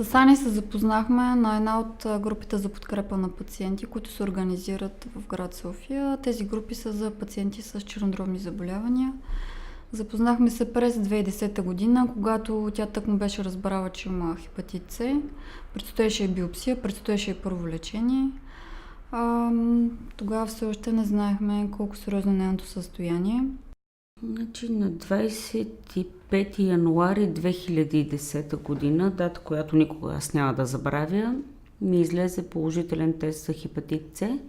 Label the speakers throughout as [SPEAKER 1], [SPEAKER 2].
[SPEAKER 1] С Ани се запознахме на една от групите за подкрепа на пациенти, които се организират в град София. Тези групи са за пациенти с чернодробни заболявания. Запознахме се през 2010 година, когато тя тъкмо беше разбрала, че има хепатит С. Предстоеше и биопсия, предстоеше и първо лечение. Тогава все още не знаехме колко сериозно е нейното състояние.
[SPEAKER 2] Значи на 25 януари 2010 година, дата, която никога аз няма да забравя, ми излезе положителен тест за хепатит С,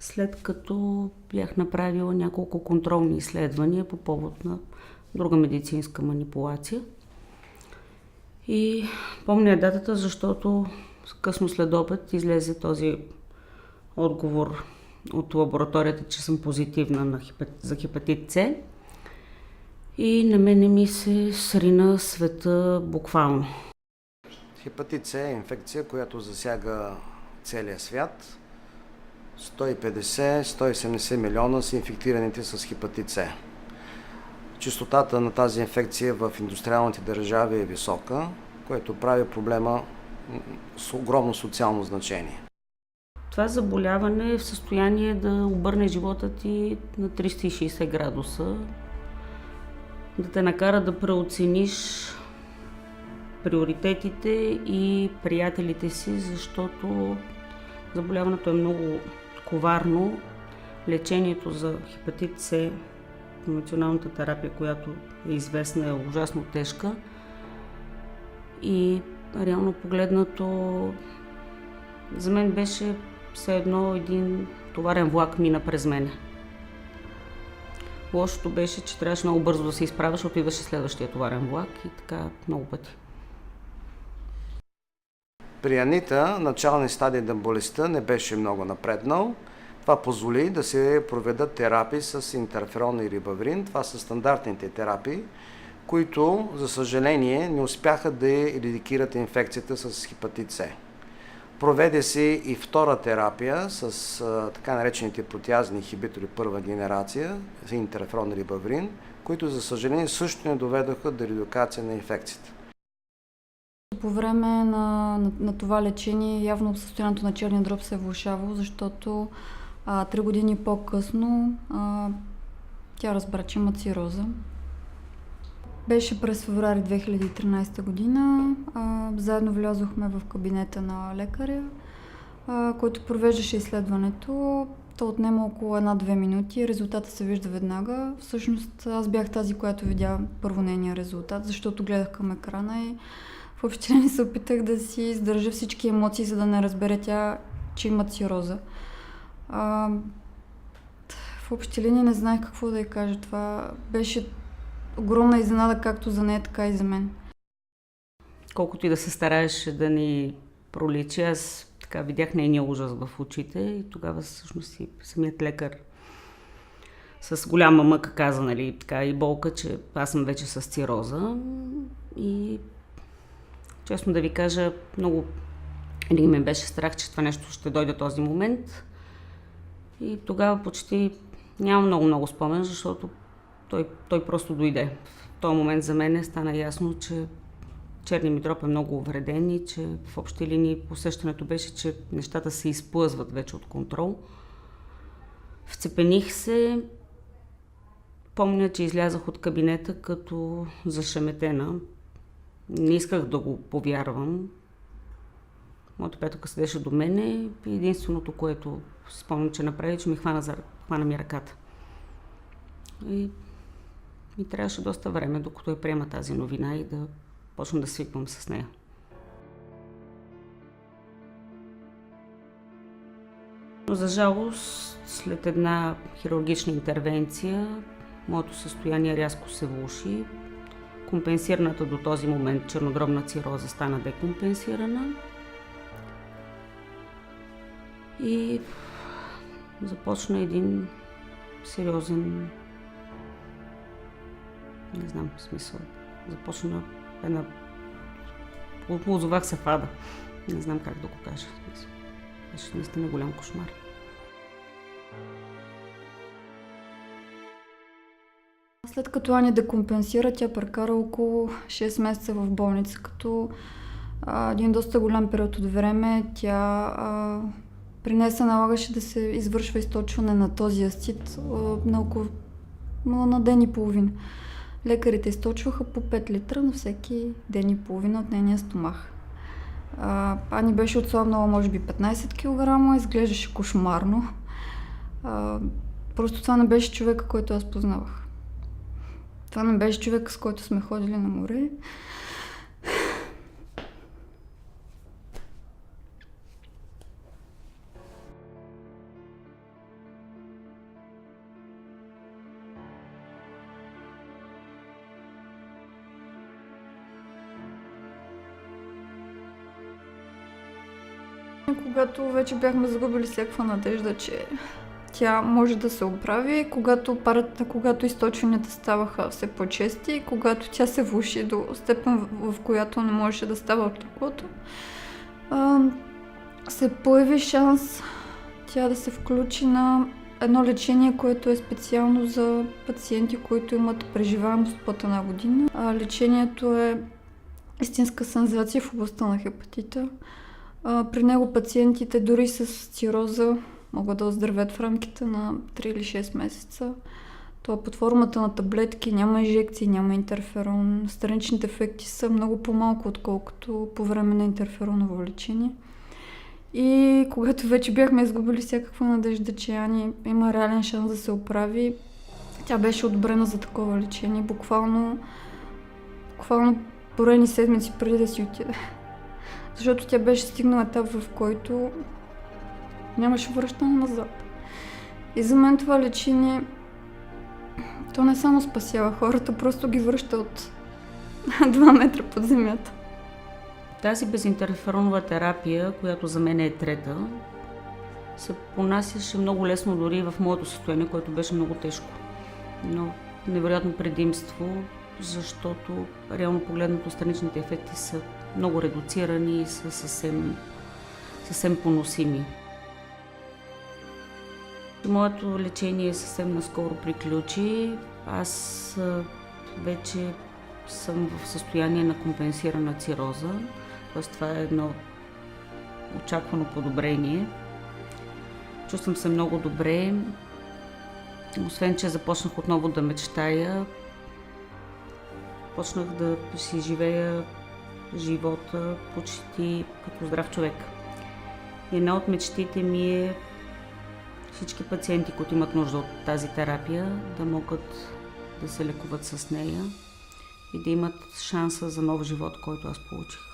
[SPEAKER 2] след като бях направила няколко контролни изследвания по повод на друга медицинска манипулация. И помня датата, защото късно след обед излезе този отговор от лабораторията, че съм позитивна за хепатит С. И на мене ми се срина света буквално.
[SPEAKER 3] Хепатит С е инфекция, която засяга целия свят. 150-170 милиона са инфектираните с хепатит С. Честотата на тази инфекция в индустриалните държави е висока, което прави проблема с огромно социално значение.
[SPEAKER 2] Това заболяване е в състояние да обърне живота ти на 360 градуса, да те накара да преоцениш приоритетите и приятелите си, защото заболяването е много коварно. Лечението за хепатит С, конвенционалната терапия, която е известна, е ужасно тежка и реално погледнато за мен беше все едно един товарен влак мина през мене. Лошото беше, че трябваше много бързо да се изправя, защото идваше следващия товарен влак и така много пъти.
[SPEAKER 3] При Анита начални стадии на болестта не беше много напреднал. Това позволи да се проведат терапии с интерферон и рибаврин. Това са стандартните терапии, които, за съжаление, не успяха да ерадикират инфекцията с хепатит С. Проведе се и втора терапия с така наречените протеазни инхибитори първа генерация, интерферон и рибаврин, които, за съжаление, също не доведоха до редукация на инфекцията.
[SPEAKER 1] По време на това лечение явно състоянието на черния дроб се е влошавало, защото 3 години по-късно тя разбра, че има цироза. Беше през февруари 2013 година. Заедно влязохме в кабинета на лекаря, който провеждаше изследването. То отнема около 1-2 минути. Резултата се вижда веднага. Всъщност аз бях тази, която видя първо нейния резултат, защото гледах към екрана и въобще не се опитах да си издържа всички емоции, за да не разбере тя, че има цироза. В общи линии не знаех какво да й кажа. Това беше огромна изненада както за нея, така и за мен.
[SPEAKER 2] Колкото и да се стараеш да ни проличи, аз така видях нейния ужас в очите и тогава всъщност и самият лекар с голяма мъка каза, нали, така и болка, че аз съм вече с цироза и честно да ви кажа, много или ме беше страх, че това нещо ще дойде този момент и тогава почти нямам много спомен, защото той просто дойде. В този момент за мен стана ясно, че черният ми дроб е много увреден и че в общи линии усещането беше, че нещата се изплъзват вече от контрол. Вцепених се, помня, че излязах от кабинета като зашеметена. Не исках да го повярвам. Моята приятелка седеше до мене и единственото, което спомням, че направи, че ми хвана ми ръката. И ми трябваше доста време, докато я приема тази новина и да почна да свиквам с нея. Но за жалост, след една хирургична интервенция, моето състояние рязко се влоши. Компенсираната до този момент чернодробна цироза стана декомпенсирана. И започна един сериозен, не знам смисъл, започна една, озовах се в ада. Не знам как да го кажа. Беше наистина голям кошмар.
[SPEAKER 1] След като Ани декомпенсира, тя прекара около 6 месеца в болница, като един доста голям период от време при нея се налагаше да се извършва източване на този астит на ден и половина. Лекарите източваха по 5 литра на всеки ден и половина от нейния стомах. Ани беше отслабнала може би 15 кг, изглеждаше кошмарно. Просто това не беше човека, който аз познавах. Това не беше човек, с който сме ходили на море. Когато вече бяхме загубили всякаква надежда, че тя може да се оправи, когато източванията ставаха все по-чести, когато тя се влоши до степен, в която не можеше да става от леглото, се появи шанс тя да се включи на едно лечение, което е специално за пациенти, които имат преживаемост под 1 година. Лечението е истинска сензация в областта на хепатита. При него пациентите дори с цироза могат да оздравят в рамките на 3 или 6 месеца. Това е под формата на таблетки, няма инжекции, няма интерферон. Страничните ефекти са много по-малко, отколкото по време на интерфероново лечение. И когато вече бяхме изгубили всякаква надежда, че Ани има реален шанс да се оправи, тя беше одобрена за такова лечение, буквално поредни седмици преди да си отиде. Защото тя беше стигнала етап, в който нямаше връщане назад. И за мен това лечение, то не само спасява хората, просто ги връща от 2 метра под земята.
[SPEAKER 2] Тази безинтерферонова терапия, която за мен е трета, се понасяше много лесно дори в моето състояние, което беше много тежко. Но невероятно предимство, защото реално погледнато страничните ефекти са много редуцирани и са съвсем поносими. Моето лечение съвсем наскоро приключи. Аз вече съм в състояние на компенсирана цироза. Тоест това е едно очаквано подобрение. Чувствам се много добре. Освен, че започнах отново да мечтая, почнах да си живея живота почти като здрав човек. Една от мечтите ми е всички пациенти, които имат нужда от тази терапия, да могат да се лекуват с нея и да имат шанса за нов живот, който аз получих.